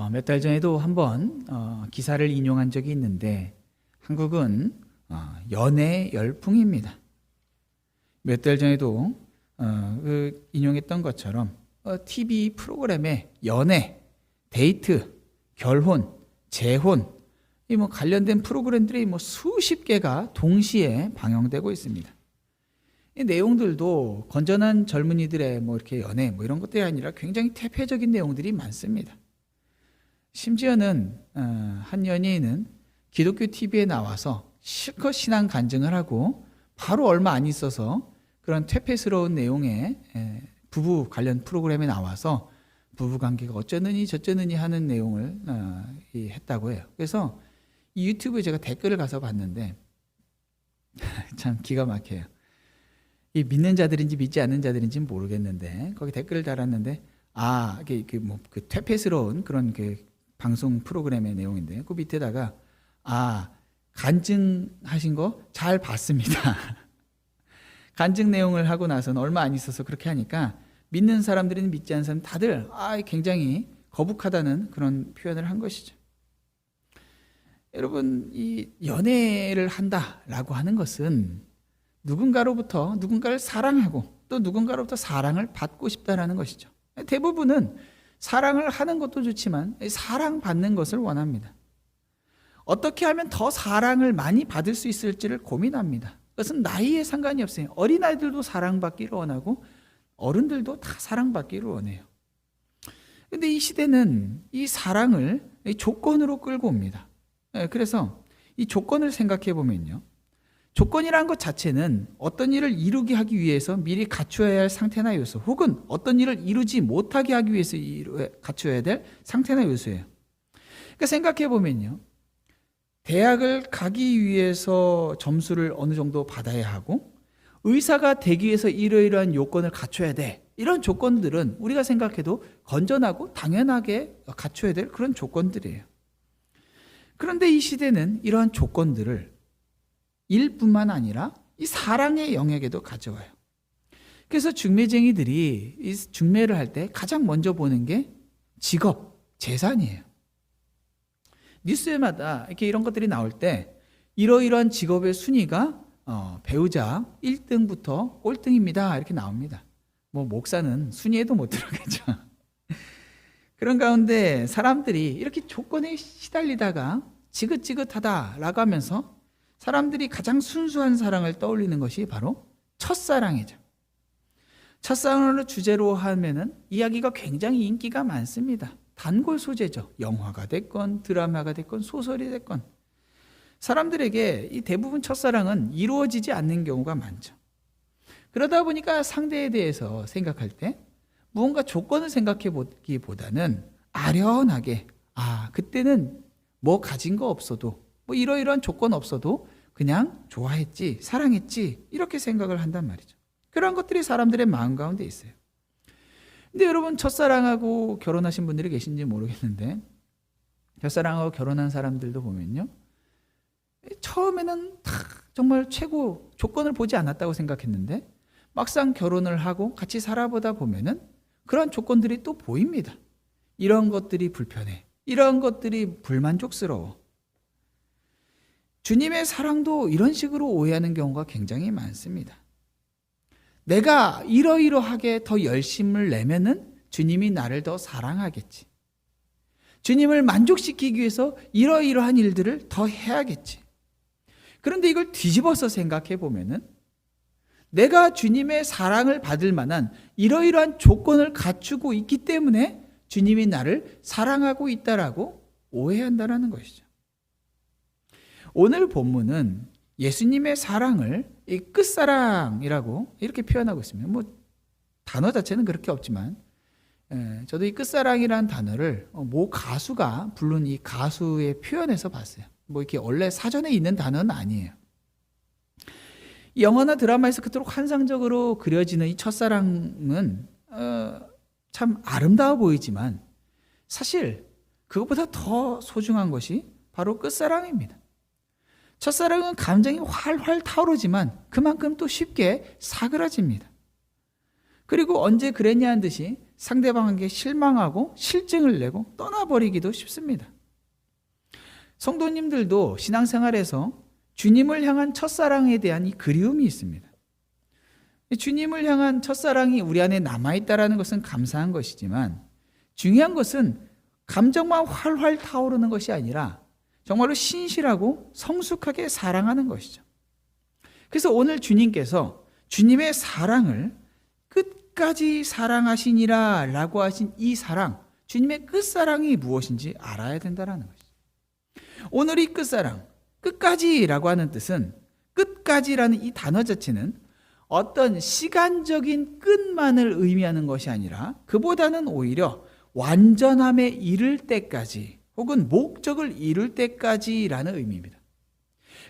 몇 달 전에도 한번 기사를 인용한 적이 있는데 한국은 연애 열풍입니다. 몇 달 전에도 인용했던 것처럼 TV 프로그램에 연애, 데이트, 결혼, 재혼 이 관련된 프로그램들이 수십 개가 동시에 방영되고 있습니다. 이 내용들도 건전한 젊은이들의 이렇게 연애 이런 것들이 아니라 굉장히 퇴폐적인 내용들이 많습니다. 심지어는 한 연예인은 기독교 TV에 나와서 실컷 신앙 간증을 하고 바로 얼마 안 있어서 그런 퇴폐스러운 내용의 부부 관련 프로그램에 나와서 부부관계가 어쩌느니 저쩌느니 하는 내용을 했다고 해요. 그래서 이 유튜브에 제가 댓글을 가서 봤는데 참 기가 막혀요. 이 믿는 자들인지 믿지 않는 자들인지 모르겠는데 거기 댓글을 달았는데 그 퇴폐스러운 그런 그 방송 프로그램의 내용인데 그 밑에다가 간증하신 거 잘 봤습니다. 간증 내용을 하고 나서는 얼마 안 있어서 그렇게 하니까 믿는 사람들은 믿지 않는 사람 다들 굉장히 거북하다는 그런 표현을 한 것이죠. 여러분, 이 연애를 한다라고 하는 것은 누군가로부터 누군가를 사랑하고 또 누군가로부터 사랑을 받고 싶다라는 것이죠. 대부분은 사랑을 하는 것도 좋지만 사랑받는 것을 원합니다. 어떻게 하면 더 사랑을 많이 받을 수 있을지를 고민합니다. 그것은 나이에 상관이 없어요. 어린아이들도 사랑받기를 원하고 어른들도 다 사랑받기를 원해요. 그런데 이 시대는 이 사랑을 조건으로 끌고 옵니다. 그래서 이 조건을 생각해 보면요. 조건이라는 것 자체는 어떤 일을 이루게 하기 위해서 미리 갖추어야 할 상태나 요소, 혹은 어떤 일을 이루지 못하게 하기 위해서 갖추어야 될 상태나 요소예요. 그러니까 생각해 보면요. 대학을 가기 위해서 점수를 어느 정도 받아야 하고 의사가 되기 위해서 이러이러한 요건을 갖춰야 돼. 이런 조건들은 우리가 생각해도 건전하고 당연하게 갖춰야 될 그런 조건들이에요. 그런데 이 시대는 이러한 조건들을 일뿐만 아니라 이 사랑의 영역에도 가져와요. 그래서 중매쟁이들이 이 중매를 할 때 가장 먼저 보는 게 직업, 재산이에요. 뉴스마다 이렇게 이런 것들이 나올 때 이러이러한 직업의 순위가 배우자 1등부터 꼴등입니다. 이렇게 나옵니다. 목사는 순위에도 못 들어가죠. 그런 가운데 사람들이 이렇게 조건에 시달리다가 지긋지긋하다라고 하면서 사람들이 가장 순수한 사랑을 떠올리는 것이 바로 첫사랑이죠. 첫사랑을 주제로 하면은 이야기가 굉장히 인기가 많습니다. 단골 소재죠. 영화가 됐건 드라마가 됐건 소설이 됐건 사람들에게 이 대부분 첫사랑은 이루어지지 않는 경우가 많죠. 그러다 보니까 상대에 대해서 생각할 때 무언가 조건을 생각해 보기보다는 아련하게 그때는 가진 거 없어도 이러이러한 조건 없어도 그냥 좋아했지, 사랑했지 이렇게 생각을 한단 말이죠. 그런 것들이 사람들의 마음 가운데 있어요. 근데 여러분, 첫사랑하고 결혼하신 분들이 계신지 모르겠는데 첫사랑하고 결혼한 사람들도 보면요, 처음에는 다 정말 최고 조건을 보지 않았다고 생각했는데 막상 결혼을 하고 같이 살아보다 보면은 그런 조건들이 또 보입니다. 이런 것들이 불편해, 이런 것들이 불만족스러워. 주님의 사랑도 이런 식으로 오해하는 경우가 굉장히 많습니다. 내가 이러이러하게 더 열심을 내면은 주님이 나를 더 사랑하겠지. 주님을 만족시키기 위해서 이러이러한 일들을 더 해야겠지. 그런데 이걸 뒤집어서 생각해 보면은 내가 주님의 사랑을 받을 만한 이러이러한 조건을 갖추고 있기 때문에 주님이 나를 사랑하고 있다라고 오해한다라는 것이죠. 오늘 본문은 예수님의 사랑을 이 끝사랑이라고 이렇게 표현하고 있습니다. 단어 자체는 그렇게 없지만 저도 이 끝사랑이라는 단어를 모 가수가 부른 이 가수의 표현에서 봤어요. 이렇게 원래 사전에 있는 단어는 아니에요. 영화나 드라마에서 그토록 환상적으로 그려지는 이 첫사랑은 참 아름다워 보이지만 사실 그것보다 더 소중한 것이 바로 끝사랑입니다. 첫사랑은 감정이 활활 타오르지만 그만큼 또 쉽게 사그라집니다. 그리고 언제 그랬냐는 듯이 상대방에게 실망하고 실증을 내고 떠나버리기도 쉽습니다. 성도님들도 신앙생활에서 주님을 향한 첫사랑에 대한 이 그리움이 있습니다. 주님을 향한 첫사랑이 우리 안에 남아있다는 것은 감사한 것이지만 중요한 것은 감정만 활활 타오르는 것이 아니라 정말로 신실하고 성숙하게 사랑하는 것이죠. 그래서 오늘 주님께서 주님의 사랑을 끝까지 사랑하시니라 라고 하신 이 사랑, 주님의 끝사랑이 무엇인지 알아야 된다는 것이죠. 오늘 이 끝사랑, 끝까지라고 하는 뜻은 끝까지라는 이 단어 자체는 어떤 시간적인 끝만을 의미하는 것이 아니라 그보다는 오히려 완전함에 이를 때까지 혹은 목적을 이룰 때까지라는 의미입니다.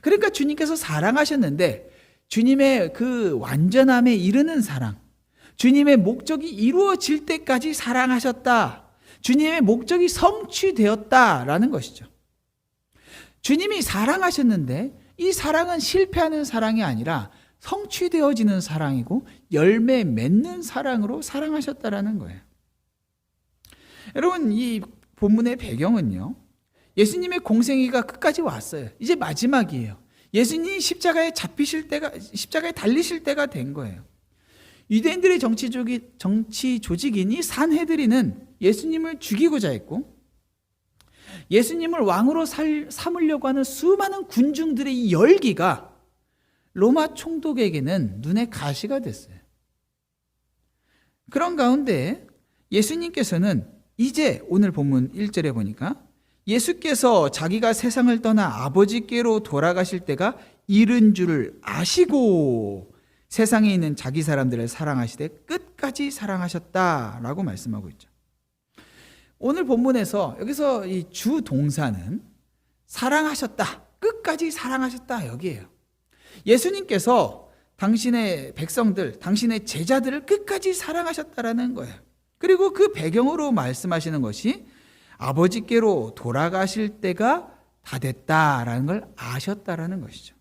그러니까 주님께서 사랑하셨는데 주님의 그 완전함에 이르는 사랑, 주님의 목적이 이루어질 때까지 사랑하셨다. 주님의 목적이 성취되었다라는 것이죠. 주님이 사랑하셨는데 이 사랑은 실패하는 사랑이 아니라 성취되어지는 사랑이고 열매 맺는 사랑으로 사랑하셨다라는 거예요. 여러분, 이 본문의 배경은요, 예수님의 공생애가 끝까지 왔어요. 이제 마지막이에요. 예수님이 십자가에 달리실 때가 된 거예요. 유대인들의 정치 조직인 이 산헤드린은 예수님을 죽이고자 했고, 예수님을 왕으로 삼으려고 하는 수많은 군중들의 이 열기가 로마 총독에게는 눈의 가시가 됐어요. 그런 가운데 예수님께서는 이제 오늘 본문 1절에 보니까 예수께서 자기가 세상을 떠나 아버지께로 돌아가실 때가 이른 줄을 아시고 세상에 있는 자기 사람들을 사랑하시되 끝까지 사랑하셨다라고 말씀하고 있죠. 오늘 본문에서 여기서 이 주 동사는 사랑하셨다, 끝까지 사랑하셨다 여기에요. 예수님께서 당신의 백성들, 당신의 제자들을 끝까지 사랑하셨다라는 거예요. 그리고 그 배경으로 말씀하시는 것이 아버지께로 돌아가실 때가 다 됐다라는 걸 아셨다라는 것이죠.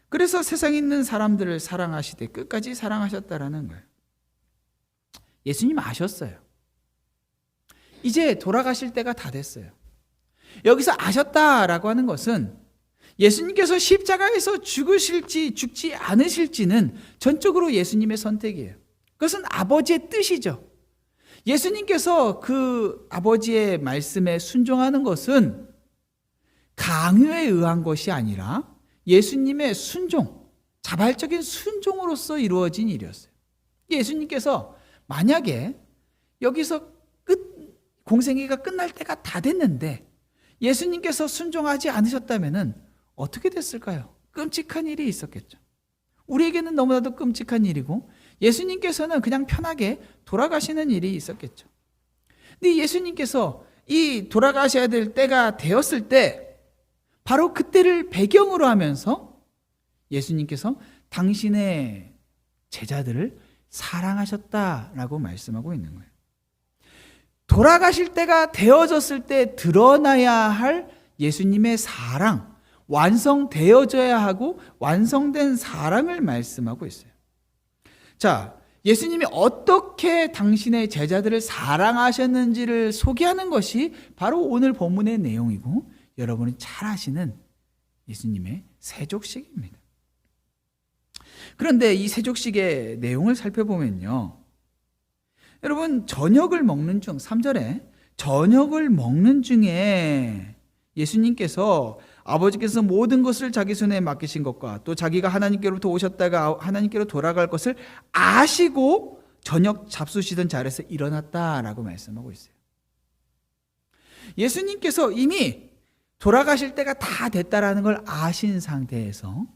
그래서 세상에 있는 사람들을 사랑하시되 끝까지 사랑하셨다라는 거예요. 예수님 아셨어요. 이제 돌아가실 때가 다 됐어요. 여기서 아셨다라고 하는 것은 예수님께서 십자가에서 죽으실지 죽지 않으실지는 전적으로 예수님의 선택이에요. 그것은 아버지의 뜻이죠. 예수님께서 그 아버지의 말씀에 순종하는 것은 강요에 의한 것이 아니라 예수님의 순종, 자발적인 순종으로서 이루어진 일이었어요. 예수님께서 만약에 여기서 공생애가 끝날 때가 다 됐는데 예수님께서 순종하지 않으셨다면 어떻게 됐을까요? 끔찍한 일이 있었겠죠. 우리에게는 너무나도 끔찍한 일이고 예수님께서는 그냥 편하게 돌아가시는 일이 있었겠죠. 근데 예수님께서 이 돌아가셔야 될 때가 되었을 때 바로 그때를 배경으로 하면서 예수님께서 당신의 제자들을 사랑하셨다라고 말씀하고 있는 거예요. 돌아가실 때가 되어졌을 때 드러나야 할 예수님의 사랑, 완성되어져야 하고 완성된 사랑을 말씀하고 있어요. 자, 예수님이 어떻게 당신의 제자들을 사랑하셨는지를 소개하는 것이 바로 오늘 본문의 내용이고 여러분이 잘 아시는 예수님의 세족식입니다. 그런데 이 세족식의 내용을 살펴보면요, 여러분 저녁을 먹는 중 3절에 저녁을 먹는 중에 예수님께서 아버지께서 모든 것을 자기 손에 맡기신 것과 또 자기가 하나님께로부터 오셨다가 하나님께로 돌아갈 것을 아시고 저녁 잡수시던 자리에서 일어났다라고 말씀하고 있어요. 예수님께서 이미 돌아가실 때가 다 됐다라는 걸 아신 상태에서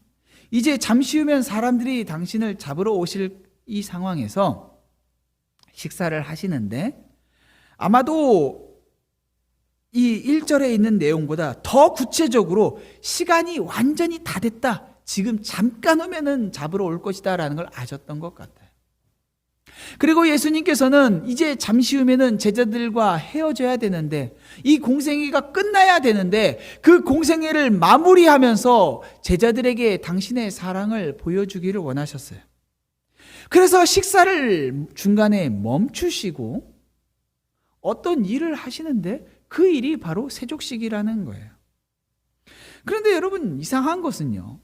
이제 잠시 후면 사람들이 당신을 잡으러 오실 이 상황에서 식사를 하시는데 아마도 이 1절에 있는 내용보다 더 구체적으로 시간이 완전히 다 됐다, 지금 잠깐 후면은 잡으러 올 것이다 라는 걸 아셨던 것 같아요. 그리고 예수님께서는 이제 잠시 후면은 제자들과 헤어져야 되는데 이 공생애가 끝나야 되는데 그 공생애를 마무리하면서 제자들에게 당신의 사랑을 보여주기를 원하셨어요. 그래서 식사를 중간에 멈추시고 어떤 일을 하시는데 그 일이 바로 세족식이라는 거예요. 그런데 여러분, 이상한 것은요,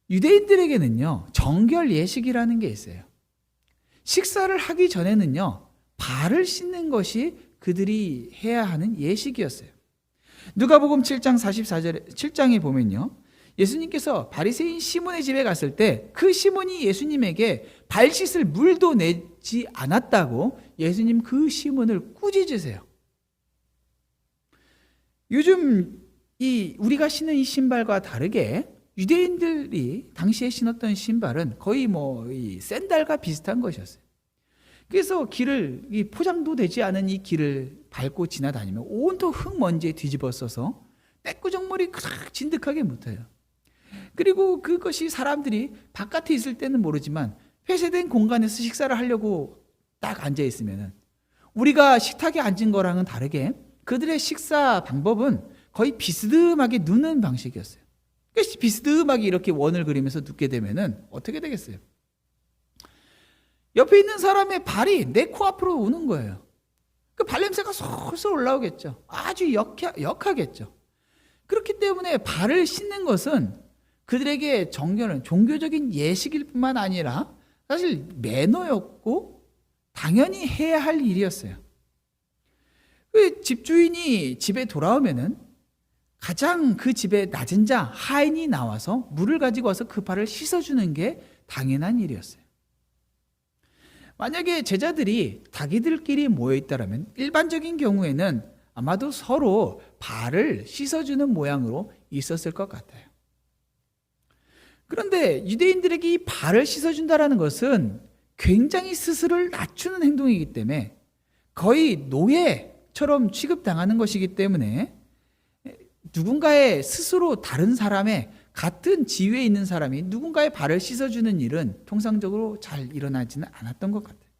유대인들에게는요 정결 예식이라는 게 있어요. 식사를 하기 전에는요 발을 씻는 것이 그들이 해야 하는 예식이었어요. 누가복음 7장 44절에 7장에 보면요, 예수님께서 바리새인 시몬의 집에 갔을 때 그 시몬이 예수님에게 발 씻을 물도 내지 않았다고 예수님 그 시몬을 꾸짖으세요. 요즘 우리가 신는 이 신발과 다르게 유대인들이 당시에 신었던 신발은 거의 이 샌들과 비슷한 것이었어요. 그래서 이 포장도 되지 않은 이 길을 밟고 지나다니면 온통 흙먼지에 뒤집어 써서 떼꾸정물이 그닥 진득하게 묻어요. 그리고 그것이 사람들이 바깥에 있을 때는 모르지만 폐쇄된 공간에서 식사를 하려고 딱 앉아 있으면은 우리가 식탁에 앉은 거랑은 다르게 그들의 식사 방법은 거의 비스듬하게 눕는 방식이었어요. 비스듬하게 이렇게 원을 그리면서 눕게 되면은 어떻게 되겠어요? 옆에 있는 사람의 발이 내 코앞으로 오는 거예요. 그 발냄새가 솔솔 올라오겠죠. 아주 역하겠죠. 그렇기 때문에 발을 씻는 것은 그들에게 정결은 종교적인 예식일 뿐만 아니라 사실 매너였고 당연히 해야 할 일이었어요. 그 집주인이 집에 돌아오면은 가장 그 집에 낮은 자 하인이 나와서 물을 가지고 와서 그 발을 씻어주는 게 당연한 일이었어요. 만약에 제자들이 자기들끼리 모여있다면 일반적인 경우에는 아마도 서로 발을 씻어주는 모양으로 있었을 것 같아요. 그런데 유대인들에게 이 발을 씻어준다는 것은 굉장히 스스로를 낮추는 행동이기 때문에 거의 노예처럼 취급당하는 것이기 때문에 누군가의 스스로 다른 사람의 같은 지위에 있는 사람이 누군가의 발을 씻어주는 일은 통상적으로 잘 일어나지는 않았던 것 같아요.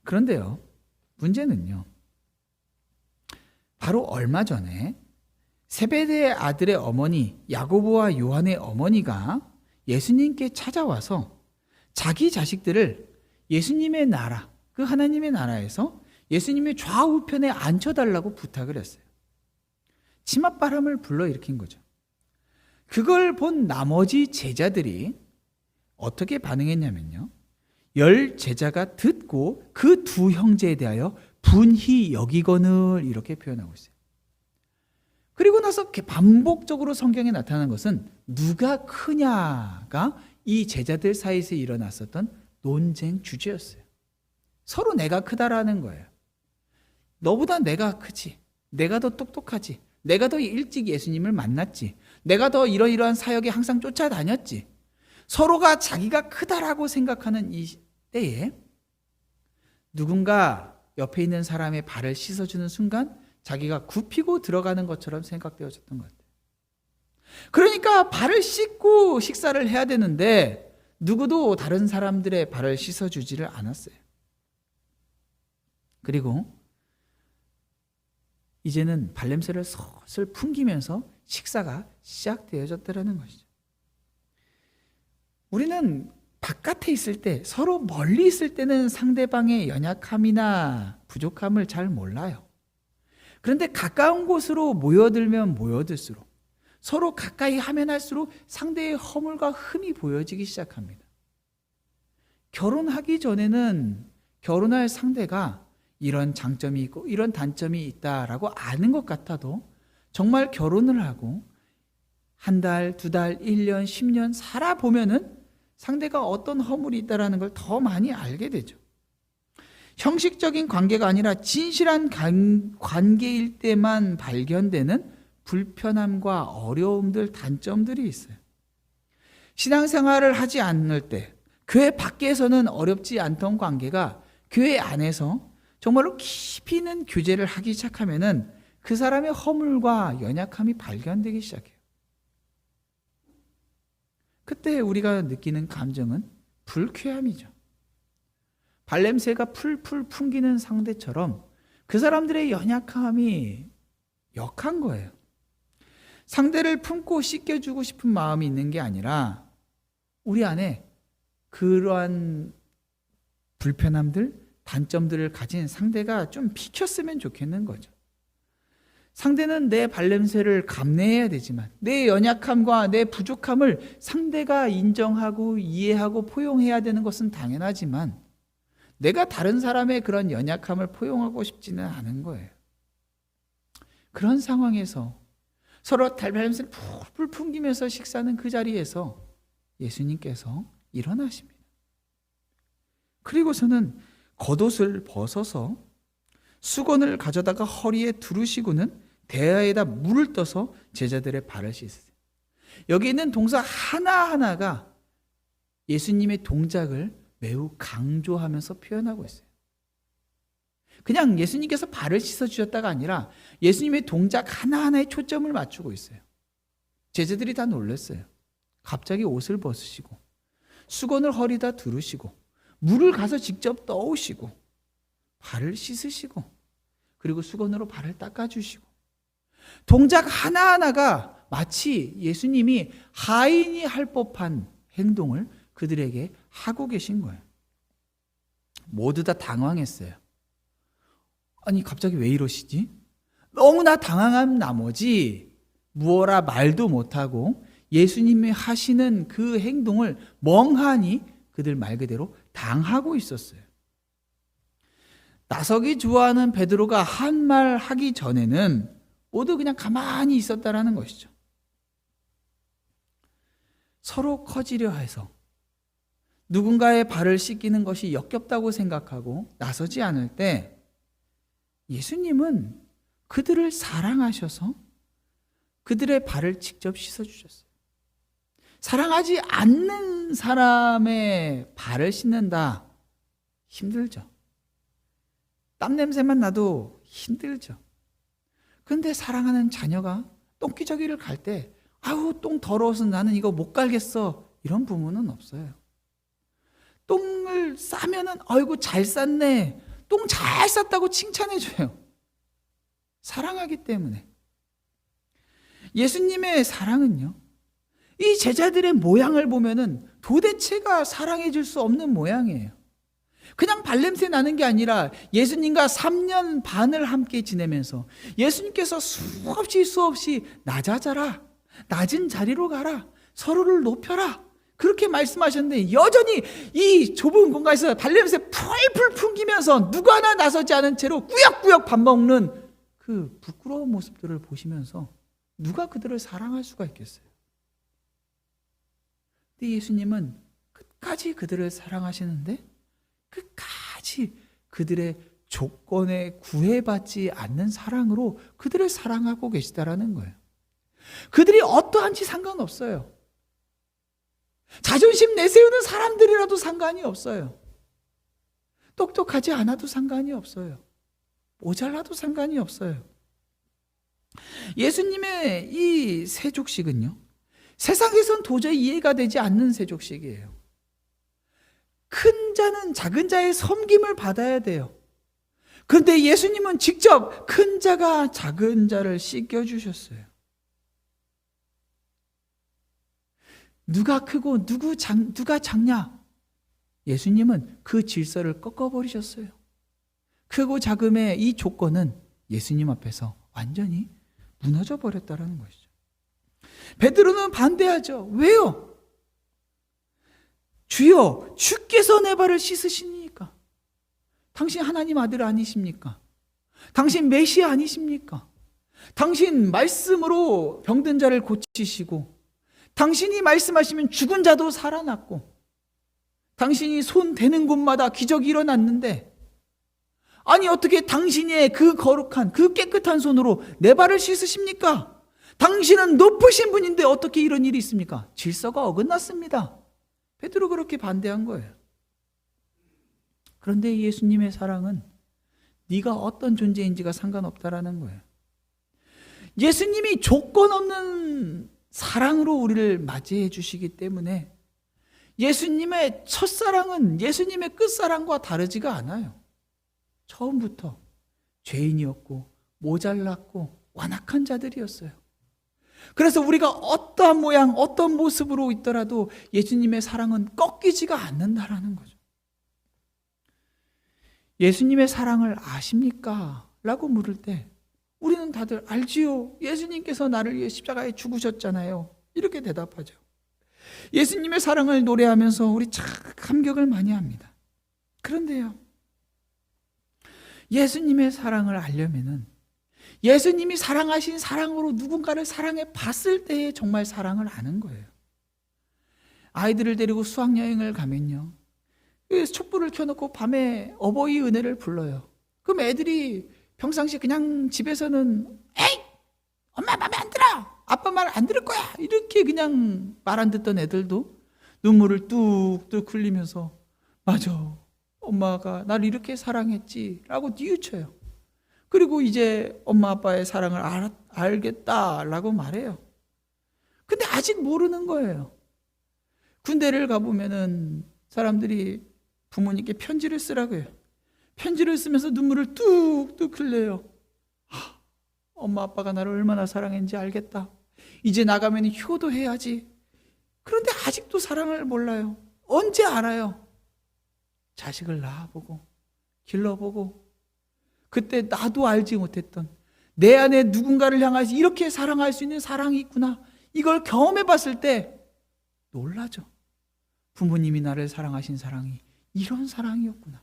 그런데요, 문제는요, 바로 얼마 전에 세베대의 아들의 어머니 야고보와 요한의 어머니가 예수님께 찾아와서 자기 자식들을 예수님의 나라, 그 하나님의 나라에서 예수님의 좌우편에 앉혀달라고 부탁을 했어요. 치맛바람을 불러일으킨 거죠. 그걸 본 나머지 제자들이 어떻게 반응했냐면요, 10 제자가 듣고 그 두 형제에 대하여 분히 여기거늘 이렇게 표현하고 있어요. 그리고 나서 반복적으로 성경에 나타나는 것은 누가 크냐가 이 제자들 사이에서 일어났었던 논쟁 주제였어요. 서로 내가 크다라는 거예요. 너보다 내가 크지, 내가 더 똑똑하지, 내가 더 일찍 예수님을 만났지, 내가 더 이러이러한 사역에 항상 쫓아다녔지. 서로가 자기가 크다라고 생각하는 이 때에 누군가 옆에 있는 사람의 발을 씻어주는 순간 자기가 굽히고 들어가는 것처럼 생각되어졌던 것 같아요. 그러니까 발을 씻고 식사를 해야 되는데 누구도 다른 사람들의 발을 씻어주지를 않았어요. 그리고 이제는 발냄새를 슬슬 풍기면서 식사가 시작되어졌다는 것이죠. 우리는 바깥에 있을 때, 서로 멀리 있을 때는 상대방의 연약함이나 부족함을 잘 몰라요. 그런데 가까운 곳으로 모여들면 모여들수록, 서로 가까이 하면 할수록 상대의 허물과 흠이 보여지기 시작합니다. 결혼하기 전에는 결혼할 상대가 이런 장점이 있고 이런 단점이 있다라고 아는 것 같아도 정말 결혼을 하고 한 달, 두 달, 1년, 10년 살아보면은 상대가 어떤 허물이 있다는 걸 더 많이 알게 되죠. 형식적인 관계가 아니라 진실한 관계일 때만 발견되는 불편함과 어려움들, 단점들이 있어요. 신앙생활을 하지 않을 때, 교회 밖에서는 어렵지 않던 관계가 교회 안에서 정말로 깊이 있는 교제를 하기 시작하면은 그 사람의 허물과 연약함이 발견되기 시작해요. 그때 우리가 느끼는 감정은 불쾌함이죠. 발냄새가 풀풀 풍기는 상대처럼 그 사람들의 연약함이 역한 거예요. 상대를 품고 씻겨주고 싶은 마음이 있는 게 아니라 우리 안에 그러한 불편함들, 단점들을 가진 상대가 좀 비켰으면 좋겠는 거죠. 상대는 내 발냄새를 감내해야 되지만 내 연약함과 내 부족함을 상대가 인정하고 이해하고 포용해야 되는 것은 당연하지만 내가 다른 사람의 그런 연약함을 포용하고 싶지는 않은 거예요. 그런 상황에서 서로 발냄새를 풀풀 풍기면서 식사하는 그 자리에서 예수님께서 일어나십니다. 그리고서는 겉옷을 벗어서 수건을 가져다가 허리에 두르시고는 대야에다 물을 떠서 제자들의 발을 씻으세요. 여기 있는 동사 하나하나가 예수님의 동작을 매우 강조하면서 표현하고 있어요. 그냥 예수님께서 발을 씻어주셨다가 아니라 예수님의 동작 하나하나에 초점을 맞추고 있어요. 제자들이 다 놀랐어요. 갑자기 옷을 벗으시고 수건을 허리다 두르시고 물을 가서 직접 떠오시고 발을 씻으시고 그리고 수건으로 발을 닦아주시고 동작 하나하나가 마치 예수님이 하인이 할 법한 행동을 그들에게 하고 계신 거예요. 모두 다 당황했어요. 아니 갑자기 왜 이러시지? 너무나 당황한 나머지 무어라 말도 못하고 예수님이 하시는 그 행동을 멍하니 그들 말 그대로 당하고 있었어요. 나서기 좋아하는 베드로가 한 말 하기 전에는 모두 그냥 가만히 있었다라는 것이죠. 서로 커지려 해서 누군가의 발을 씻기는 것이 역겹다고 생각하고 나서지 않을 때 예수님은 그들을 사랑하셔서 그들의 발을 직접 씻어주셨어요. 사랑하지 않는 사람의 발을 씻는다. 힘들죠. 땀 냄새만 나도 힘들죠. 그런데 사랑하는 자녀가 똥기저귀를 갈 때 아우 똥 더러워서 나는 이거 못 갈겠어. 이런 부모는 없어요. 똥을 싸면은 아이고 잘 쌌네. 똥 잘 쌌다고 칭찬해줘요. 사랑하기 때문에. 예수님의 사랑은요. 이 제자들의 모양을 보면은 도대체가 사랑해 줄 수 없는 모양이에요. 그냥 발냄새 나는 게 아니라 예수님과 3년 반을 함께 지내면서 예수님께서 수없이 낮아져라. 낮은 자리로 가라. 서로를 높여라. 그렇게 말씀하셨는데 여전히 이 좁은 공간에서 발냄새 풀풀 풍기면서 누구 하나 나서지 않은 채로 꾸역꾸역 밥 먹는 그 부끄러운 모습들을 보시면서 누가 그들을 사랑할 수가 있겠어요? 근데 예수님은 끝까지 그들을 사랑하시는데 끝까지 그들의 조건에 구애받지 않는 사랑으로 그들을 사랑하고 계시다라는 거예요. 그들이 어떠한지 상관없어요. 자존심 내세우는 사람들이라도 상관이 없어요. 똑똑하지 않아도 상관이 없어요. 모자라도 상관이 없어요. 예수님의 이 세족식은요, 세상에선 도저히 이해가 되지 않는 세족식이에요. 큰 자는 작은 자의 섬김을 받아야 돼요. 그런데 예수님은 직접 큰 자가 작은 자를 씻겨주셨어요. 누가 크고 누가 작냐? 예수님은 그 질서를 꺾어버리셨어요. 크고 작음의 이 조건은 예수님 앞에서 완전히 무너져 버렸다는 것이죠. 베드로는 반대하죠. 왜요? 주여, 주께서 내 발을 씻으시니까. 당신 하나님 아들 아니십니까? 당신 메시아 아니십니까? 당신 말씀으로 병든 자를 고치시고 당신이 말씀하시면 죽은 자도 살아났고 당신이 손 대는 곳마다 기적이 일어났는데 아니 어떻게 당신의 그 거룩한 그 깨끗한 손으로 내 발을 씻으십니까? 당신은 높으신 분인데 어떻게 이런 일이 있습니까? 질서가 어긋났습니다. 베드로 그렇게 반대한 거예요. 그런데 예수님의 사랑은 네가 어떤 존재인지가 상관없다라는 거예요. 예수님이 조건 없는 사랑으로 우리를 맞이해 주시기 때문에 예수님의 첫사랑은 예수님의 끝사랑과 다르지가 않아요. 처음부터 죄인이었고 모자랐고 완악한 자들이었어요. 그래서 우리가 어떠한 모양, 어떤 모습으로 있더라도 예수님의 사랑은 꺾이지가 않는다라는 거죠. 예수님의 사랑을 아십니까? 라고 물을 때 우리는 다들 알지요. 예수님께서 나를 위해 십자가에 죽으셨잖아요. 이렇게 대답하죠. 예수님의 사랑을 노래하면서 우리 참 감격을 많이 합니다. 그런데요, 예수님의 사랑을 알려면은 예수님이 사랑하신 사랑으로 누군가를 사랑해 봤을 때에 정말 사랑을 아는 거예요. 아이들을 데리고 수학여행을 가면요, 촛불을 켜놓고 밤에 어버이 은혜를 불러요. 그럼 애들이 평상시 그냥 집에서는 에이! 엄마 맘에 안 들어! 아빠 말 안 들을 거야! 이렇게 그냥 말 안 듣던 애들도 눈물을 뚝뚝 흘리면서 맞아, 엄마가 나를 이렇게 사랑했지 라고 뉘우쳐요. 그리고 이제 엄마 아빠의 사랑을 알겠다라고 말해요. 근데 아직 모르는 거예요. 군대를 가보면은 사람들이 부모님께 편지를 쓰라고 해요. 편지를 쓰면서 눈물을 뚝뚝 흘려요. 엄마 아빠가 나를 얼마나 사랑했는지 알겠다. 이제 나가면 효도해야지. 그런데 아직도 사랑을 몰라요. 언제 알아요? 자식을 낳아보고 길러보고 그때 나도 알지 못했던 내 안에 누군가를 향해서 이렇게 사랑할 수 있는 사랑이 있구나. 이걸 경험해 봤을 때 놀라죠. 부모님이 나를 사랑하신 사랑이 이런 사랑이었구나.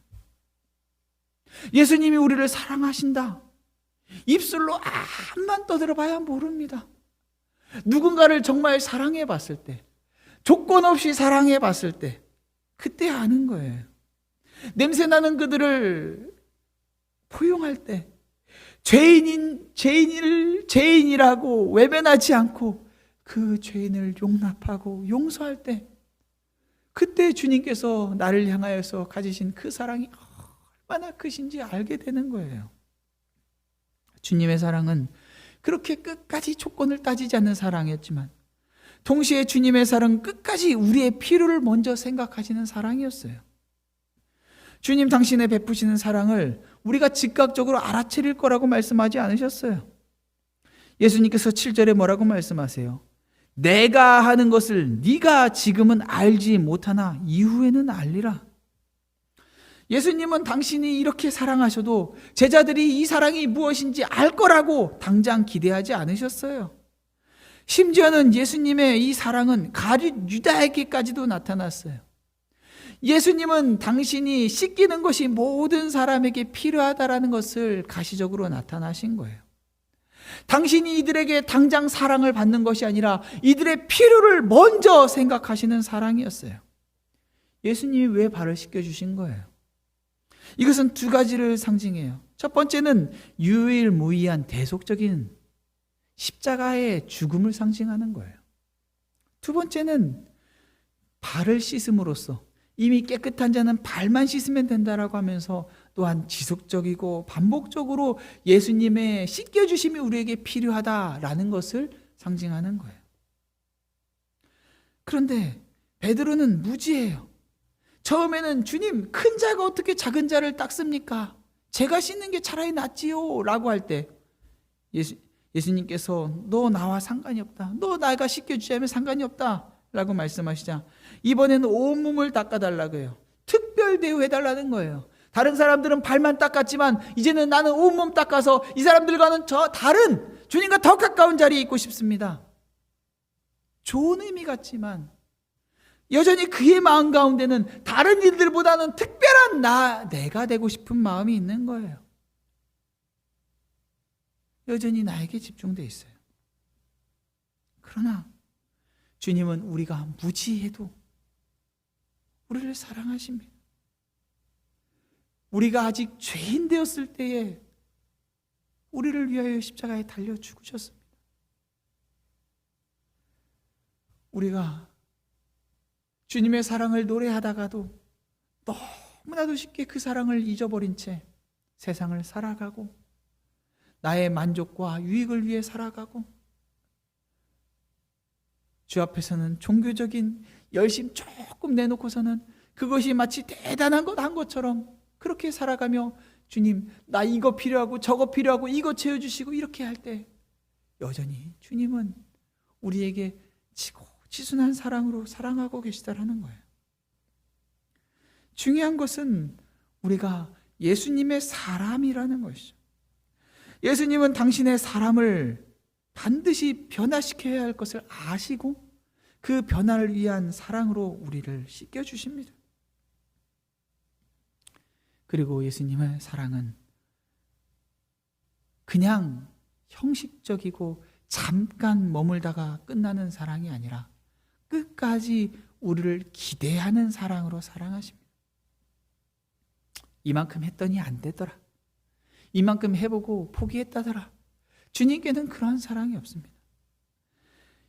예수님이 우리를 사랑하신다. 입술로 암만 떠들어봐야 모릅니다. 누군가를 정말 사랑해 봤을 때, 조건 없이 사랑해 봤을 때, 그때 아는 거예요. 냄새나는 그들을 포용할 때, 죄인이라고 외면하지 않고 그 죄인을 용납하고 용서할 때, 그때 주님께서 나를 향하여서 가지신 그 사랑이 얼마나 크신지 알게 되는 거예요. 주님의 사랑은 그렇게 끝까지 조건을 따지지 않는 사랑이었지만 동시에 주님의 사랑은 끝까지 우리의 필요를 먼저 생각하시는 사랑이었어요. 주님 당신의 베푸시는 사랑을 우리가 즉각적으로 알아차릴 거라고 말씀하지 않으셨어요. 예수님께서 7절에 뭐라고 말씀하세요? 내가 하는 것을 네가 지금은 알지 못하나 이후에는 알리라. 예수님은 당신이 이렇게 사랑하셔도 제자들이 이 사랑이 무엇인지 알 거라고 당장 기대하지 않으셨어요. 심지어는 예수님의 이 사랑은 가룟 유다에게까지도 나타났어요. 예수님은 당신이 씻기는 것이 모든 사람에게 필요하다라는 것을 가시적으로 나타나신 거예요. 당신이 이들에게 당장 사랑을 받는 것이 아니라 이들의 필요를 먼저 생각하시는 사랑이었어요. 예수님이 왜 발을 씻겨주신 거예요? 이것은 두 가지를 상징해요. 첫 번째는 유일무이한 대속적인 십자가의 죽음을 상징하는 거예요. 두 번째는 발을 씻음으로써 이미 깨끗한 자는 발만 씻으면 된다라고 하면서 또한 지속적이고 반복적으로 예수님의 씻겨주심이 우리에게 필요하다라는 것을 상징하는 거예요. 그런데 베드로는 무지해요. 처음에는 주님, 큰 자가 어떻게 작은 자를 닦습니까? 제가 씻는 게 차라리 낫지요 라고 할 때 예수님께서 너 나와 상관이 없다. 너 나가 씻겨주지 않으면 상관이 없다 라고 말씀하시자 이번에는 온몸을 닦아달라고 해요. 특별 대우해달라는 거예요. 다른 사람들은 발만 닦았지만 이제는 나는 온몸 닦아서 이 사람들과는 저 다른 주님과 더 가까운 자리에 있고 싶습니다. 좋은 의미 같지만 여전히 그의 마음 가운데는 다른 이들보다는 특별한 내가 되고 싶은 마음이 있는 거예요. 여전히 나에게 집중되어 있어요. 그러나 주님은 우리가 무지해도 우리를 사랑하십니다. 우리가 아직 죄인 되었을 때에 우리를 위하여 십자가에 달려 죽으셨습니다. 우리가 주님의 사랑을 노래하다가도 너무나도 쉽게 그 사랑을 잊어버린 채 세상을 살아가고 나의 만족과 유익을 위해 살아가고 주 앞에서는 종교적인 열심 조금 내놓고서는 그것이 마치 대단한 것 한 것처럼 그렇게 살아가며 주님 나 이거 필요하고 저거 필요하고 이거 채워주시고 이렇게 할 때 여전히 주님은 우리에게 지순한 사랑으로 사랑하고 계시다라는 거예요. 중요한 것은 우리가 예수님의 사람이라는 것이죠. 예수님은 당신의 사람을 반드시 변화시켜야 할 것을 아시고 그 변화를 위한 사랑으로 우리를 씻겨주십니다. 그리고 예수님의 사랑은 그냥 형식적이고 잠깐 머물다가 끝나는 사랑이 아니라 끝까지 우리를 기대하는 사랑으로 사랑하십니다. 이만큼 했더니 안 되더라. 이만큼 해보고 포기했다더라. 주님께는 그러한 사랑이 없습니다.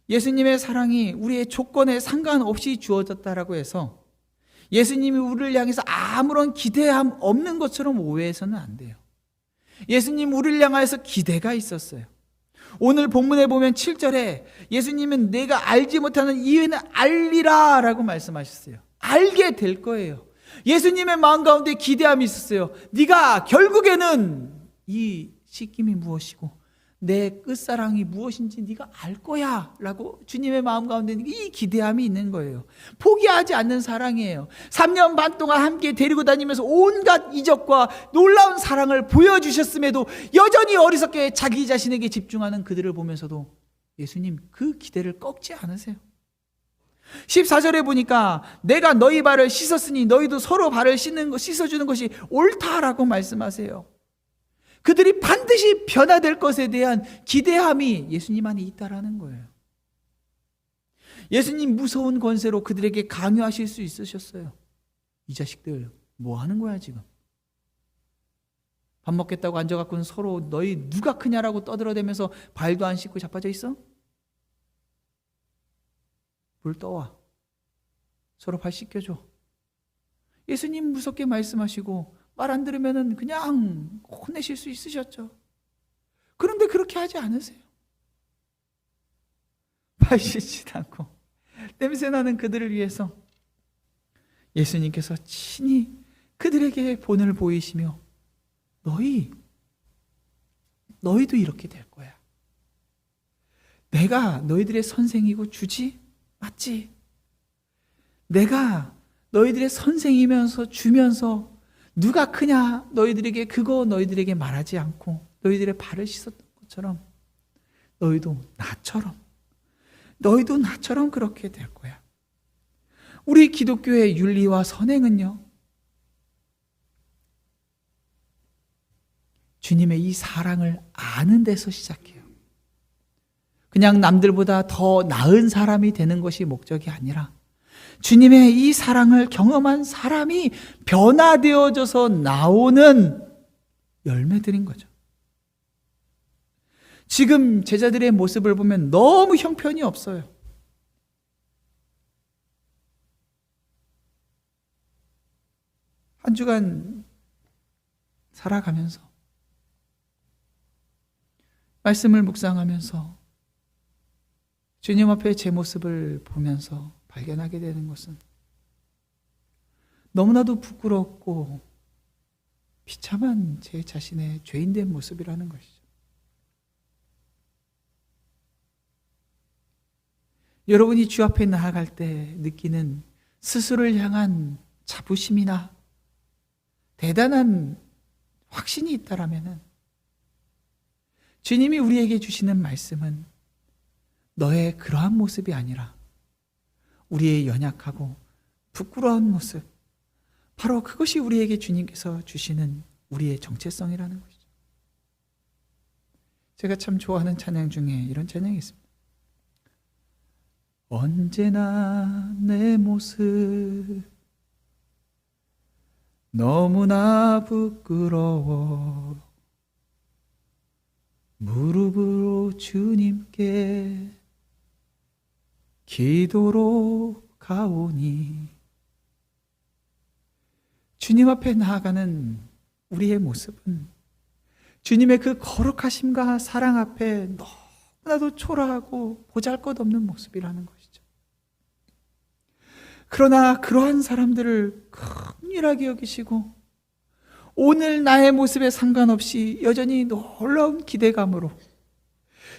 예수님의 사랑이 우리의 조건에 상관없이 주어졌다라고 해서 예수님이 우리를 향해서 아무런 기대함 없는 것처럼 오해해서는 안 돼요. 예수님 우리를 향해서 기대가 있었어요. 오늘 본문에 보면 7절에 예수님은 내가 알지 못하는 이유는 알리라 라고 말씀하셨어요. 알게 될 거예요. 예수님의 마음 가운데 기대함이 있었어요. 네가 결국에는 이 씻김이 무엇이고 내 끝사랑이 무엇인지 네가 알 거야 라고 주님의 마음 가운데 이 기대함이 있는 거예요. 포기하지 않는 사랑이에요. 3년 반 동안 함께 데리고 다니면서 온갖 이적과 놀라운 사랑을 보여주셨음에도 여전히 어리석게 자기 자신에게 집중하는 그들을 보면서도 예수님 그 기대를 꺾지 않으세요. 14절에 보니까 내가 너희 발을 씻었으니 너희도 서로 발을 씻어주는 것이 옳다라고 말씀하세요. 그들이 반드시 변화될 것에 대한 기대함이 예수님 안에 있다라는 거예요. 예수님 무서운 권세로 그들에게 강요하실 수 있으셨어요. 이 자식들 뭐 하는 거야 지금? 밥 먹겠다고 앉아갖고는 서로 너희 누가 크냐라고 떠들어대면서 발도 안 씻고 자빠져 있어? 물 떠와. 서로 발 씻겨줘. 예수님 무섭게 말씀하시고 말 안 들으면 그냥 혼내실 수 있으셨죠. 그런데 그렇게 하지 않으세요. 발 씻지도 않고 냄새나는 그들을 위해서 예수님께서 친히 그들에게 본을 보이시며 너희도 이렇게 될 거야. 내가 너희들의 선생이고 주지? 맞지? 내가 너희들의 선생이면서 주면서 누가 크냐 너희들에게 그거 너희들에게 말하지 않고 너희들의 발을 씻었던 것처럼 너희도 나처럼 그렇게 될 거야. 우리 기독교의 윤리와 선행은요, 주님의 이 사랑을 아는 데서 시작해요. 그냥 남들보다 더 나은 사람이 되는 것이 목적이 아니라 주님의 이 사랑을 경험한 사람이 변화되어져서 나오는 열매들인 거죠. 지금 제자들의 모습을 보면 너무 형편이 없어요. 한 주간 살아가면서 말씀을 묵상하면서 주님 앞에 제 모습을 보면서 발견하게 되는 것은 너무나도 부끄럽고 비참한 제 자신의 죄인된 모습이라는 것이죠. 여러분이 주 앞에 나아갈 때 느끼는 스스로를 향한 자부심이나 대단한 확신이 있다라면은 주님이 우리에게 주시는 말씀은 너의 그러한 모습이 아니라 우리의 연약하고 부끄러운 모습, 바로 그것이 우리에게 주님께서 주시는 우리의 정체성이라는 것이죠. 제가 참 좋아하는 찬양 중에 이런 찬양이 있습니다. 언제나 내 모습 너무나 부끄러워 무릎으로 주님께 기도로 가오니. 주님 앞에 나아가는 우리의 모습은 주님의 그 거룩하심과 사랑 앞에 너무나도 초라하고 보잘것없는 모습이라는 것이죠. 그러나 그러한 사람들을 긍휼하게 여기시고 오늘 나의 모습에 상관없이 여전히 놀라운 기대감으로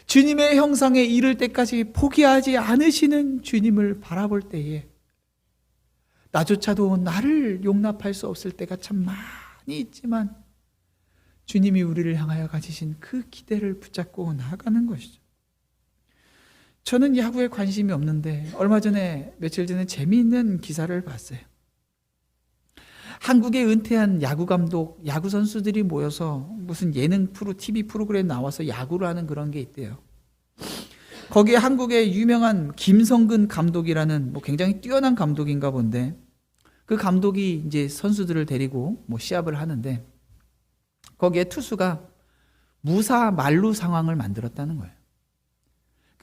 주님의 형상에 이를 때까지 포기하지 않으시는 주님을 바라볼 때에 나조차도 나를 용납할 수 없을 때가 참 많이 있지만 주님이 우리를 향하여 가지신 그 기대를 붙잡고 나아가는 것이죠. 저는 야구에 관심이 없는데 며칠 전에 재미있는 기사를 봤어요. 한국의 은퇴한 야구 감독, 야구 선수들이 모여서 무슨 예능 TV 프로그램 나와서 야구를 하는 그런 게 있대요. 거기에 한국의 유명한 김성근 감독이라는 굉장히 뛰어난 감독인가 본데, 그 감독이 이제 선수들을 데리고 시합을 하는데 거기에 투수가 무사 만루 상황을 만들었다는 거예요.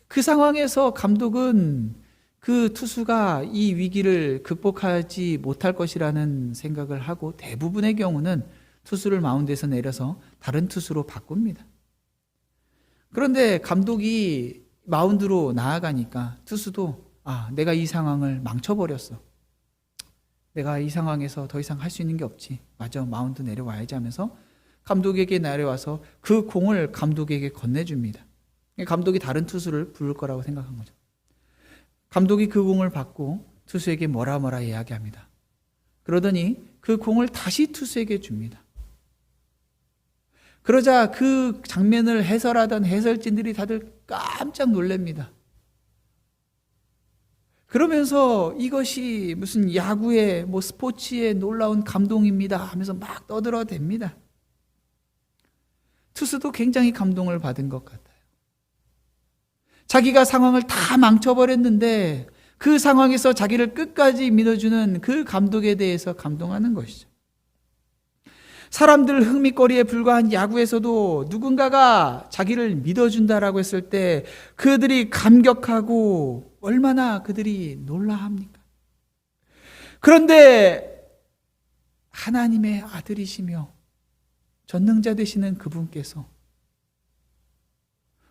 그 상황에서 감독은 그 투수가 이 위기를 극복하지 못할 것이라는 생각을 하고 대부분의 경우는 투수를 마운드에서 내려서 다른 투수로 바꿉니다. 그런데 감독이 마운드로 나아가니까 투수도 내가 이 상황을 망쳐버렸어. 내가 이 상황에서 더 이상 할 수 있는 게 없지. 맞아, 마운드 내려와야지 하면서 감독에게 내려와서 그 공을 감독에게 건네줍니다. 감독이 다른 투수를 부를 거라고 생각한 거죠. 감독이 그 공을 받고 투수에게 뭐라 이야기합니다. 그러더니 그 공을 다시 투수에게 줍니다. 그러자 그 장면을 해설하던 해설진들이 다들 깜짝 놀랍니다. 그러면서 이것이 무슨 야구의 스포츠의 놀라운 감동입니다 하면서 막 떠들어댑니다. 투수도 굉장히 감동을 받은 것 같아요. 자기가 상황을 다 망쳐버렸는데 그 상황에서 자기를 끝까지 믿어주는 그 감독에 대해서 감동하는 것이죠. 사람들 흥미거리에 불과한 야구에서도 누군가가 자기를 믿어준다라고 했을 때 그들이 감격하고 얼마나 그들이 놀라합니까? 그런데 하나님의 아들이시며 전능자 되시는 그분께서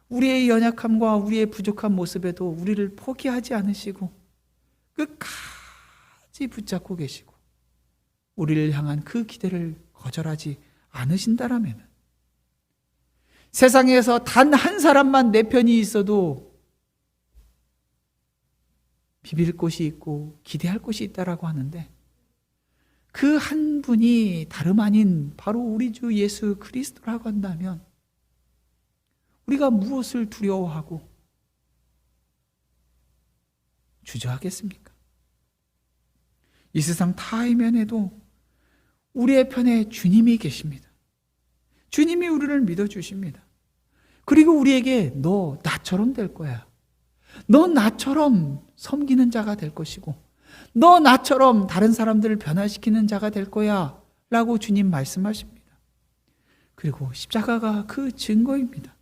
우리의 연약함과 우리의 부족한 모습에도 우리를 포기하지 않으시고 끝까지 붙잡고 계시고 우리를 향한 그 기대를 거절하지 않으신다라면 세상에서 단 한 사람만 내 편이 있어도 비빌 곳이 있고 기대할 곳이 있다라고 하는데 그 한 분이 다름 아닌 바로 우리 주 예수 그리스도라고 한다면 우리가 무엇을 두려워하고 주저하겠습니까? 이 세상 타이면에도 우리의 편에 주님이 계십니다. 주님이 우리를 믿어주십니다. 그리고 우리에게 너 나처럼 될 거야. 너 나처럼 섬기는 자가 될 것이고 너 나처럼 다른 사람들을 변화시키는 자가 될 거야 라고 주님 말씀하십니다. 그리고 십자가가 그 증거입니다.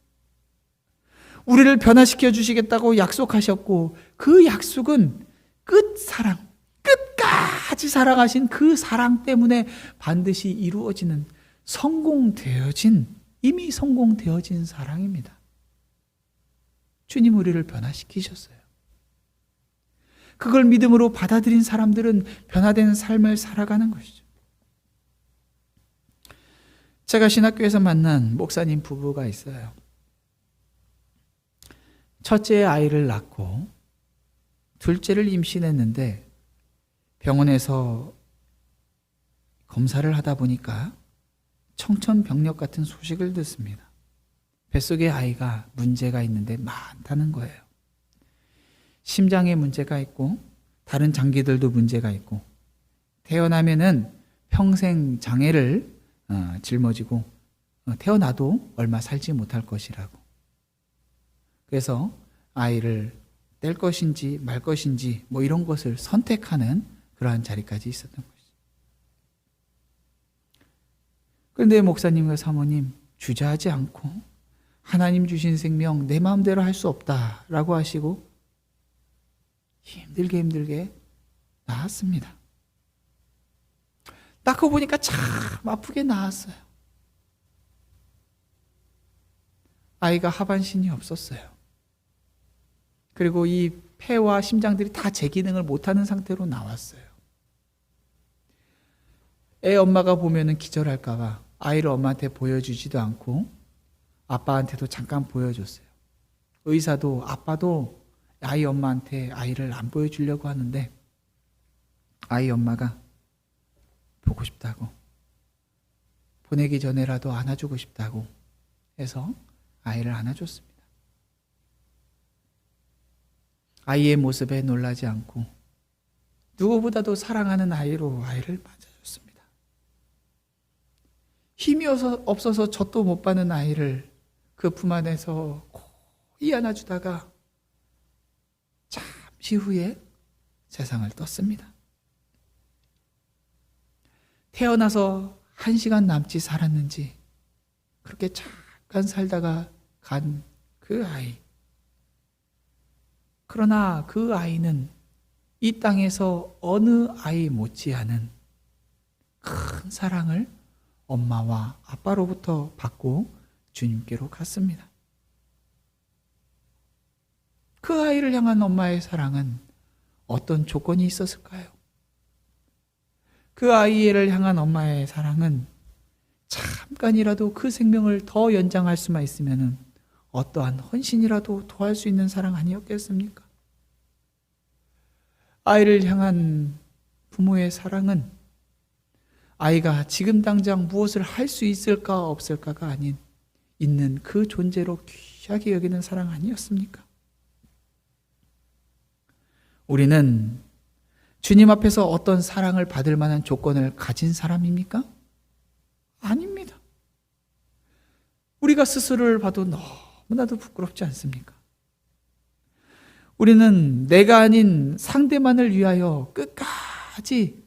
우리를 변화시켜 주시겠다고 약속하셨고 그 약속은 끝사랑, 끝까지 사랑하신 그 사랑 때문에 반드시 이루어지는 이미 성공되어진 사랑입니다. 주님 우리를 변화시키셨어요. 그걸 믿음으로 받아들인 사람들은 변화된 삶을 살아가는 것이죠. 제가 신학교에서 만난 목사님 부부가 있어요. 첫째 아이를 낳고 둘째를 임신했는데 병원에서 검사를 하다 보니까 청천벽력 같은 소식을 듣습니다. 뱃속에 아이가 문제가 있는데 많다는 거예요. 심장에 문제가 있고 다른 장기들도 문제가 있고 태어나면은 평생 장애를 짊어지고 태어나도 얼마 살지 못할 것이라고. 그래서 아이를 뗄 것인지 말 것인지 이런 것을 선택하는 그러한 자리까지 있었던 것이죠. 그런데 목사님과 사모님 주저하지 않고 하나님 주신 생명 내 마음대로 할 수 없다라고 하시고 힘들게 낳았습니다. 낳고 보니까 참 아프게 낳았어요. 아이가 하반신이 없었어요. 그리고 이 폐와 심장들이 다 제 기능을 못하는 상태로 나왔어요. 애 엄마가 보면은 기절할까 봐 아이를 엄마한테 보여주지도 않고 아빠한테도 잠깐 보여줬어요. 의사도 아빠도 아이 엄마한테 아이를 안 보여주려고 하는데 아이 엄마가 보고 싶다고, 보내기 전에라도 안아주고 싶다고 해서 아이를 안아줬습니다. 아이의 모습에 놀라지 않고 누구보다도 사랑하는 아이로 아이를 맞아줬습니다. 힘이 없어서 젖도 못 받는 아이를 그 품 안에서 고이 안아주다가 잠시 후에 세상을 떴습니다. 태어나서 1시간 남짓 살았는지 그렇게 잠깐 살다가 간 그 아이. 그러나 그 아이는 이 땅에서 어느 아이 못지않은 큰 사랑을 엄마와 아빠로부터 받고 주님께로 갔습니다. 그 아이를 향한 엄마의 사랑은 어떤 조건이 있었을까요? 그 아이를 향한 엄마의 사랑은 잠깐이라도 그 생명을 더 연장할 수만 있으면 어떠한 헌신이라도 더할 수 있는 사랑 아니었겠습니까? 아이를 향한 부모의 사랑은 아이가 지금 당장 무엇을 할 수 있을까 없을까가 아닌 있는 그 존재로 귀하게 여기는 사랑 아니었습니까? 우리는 주님 앞에서 어떤 사랑을 받을 만한 조건을 가진 사람입니까? 아닙니다. 우리가 스스로를 봐도 너무나도 부끄럽지 않습니까? 우리는 내가 아닌 상대만을 위하여 끝까지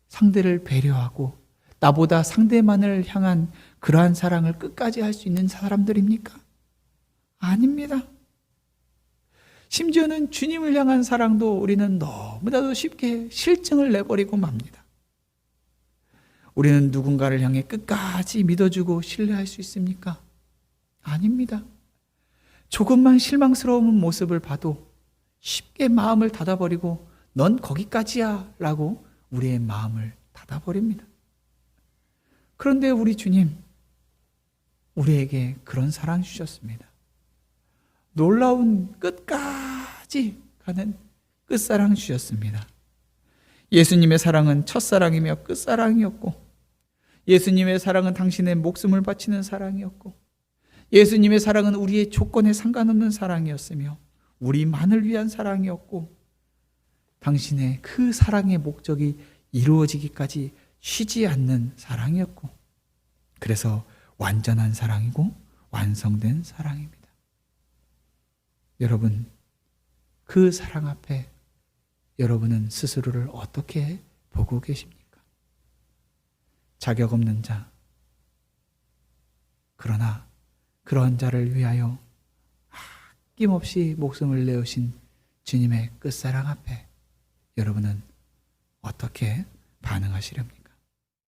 상대를 배려하고 나보다 상대만을 향한 그러한 사랑을 끝까지 할 수 있는 사람들입니까? 아닙니다. 심지어는 주님을 향한 사랑도 우리는 너무나도 쉽게 실증을 내버리고 맙니다. 우리는 누군가를 향해 끝까지 믿어주고 신뢰할 수 있습니까? 아닙니다. 조금만 실망스러운 모습을 봐도 쉽게 마음을 닫아버리고 넌 거기까지야 라고 우리의 마음을 닫아버립니다. 그런데 우리 주님, 우리에게 그런 사랑 주셨습니다. 놀라운 끝까지 가는 끝사랑 주셨습니다. 예수님의 사랑은 첫사랑이며 끝사랑이었고, 예수님의 사랑은 당신의 목숨을 바치는 사랑이었고, 예수님의 사랑은 우리의 조건에 상관없는 사랑이었으며 우리만을 위한 사랑이었고, 당신의 그 사랑의 목적이 이루어지기까지 쉬지 않는 사랑이었고, 그래서 완전한 사랑이고 완성된 사랑입니다. 여러분, 그 사랑 앞에 여러분은 스스로를 어떻게 보고 계십니까? 자격 없는 자, 그러나 그런 자를 위하여 아낌없이 목숨을 내어신 주님의 끝사랑 앞에 여러분은 어떻게 반응하시렵니까?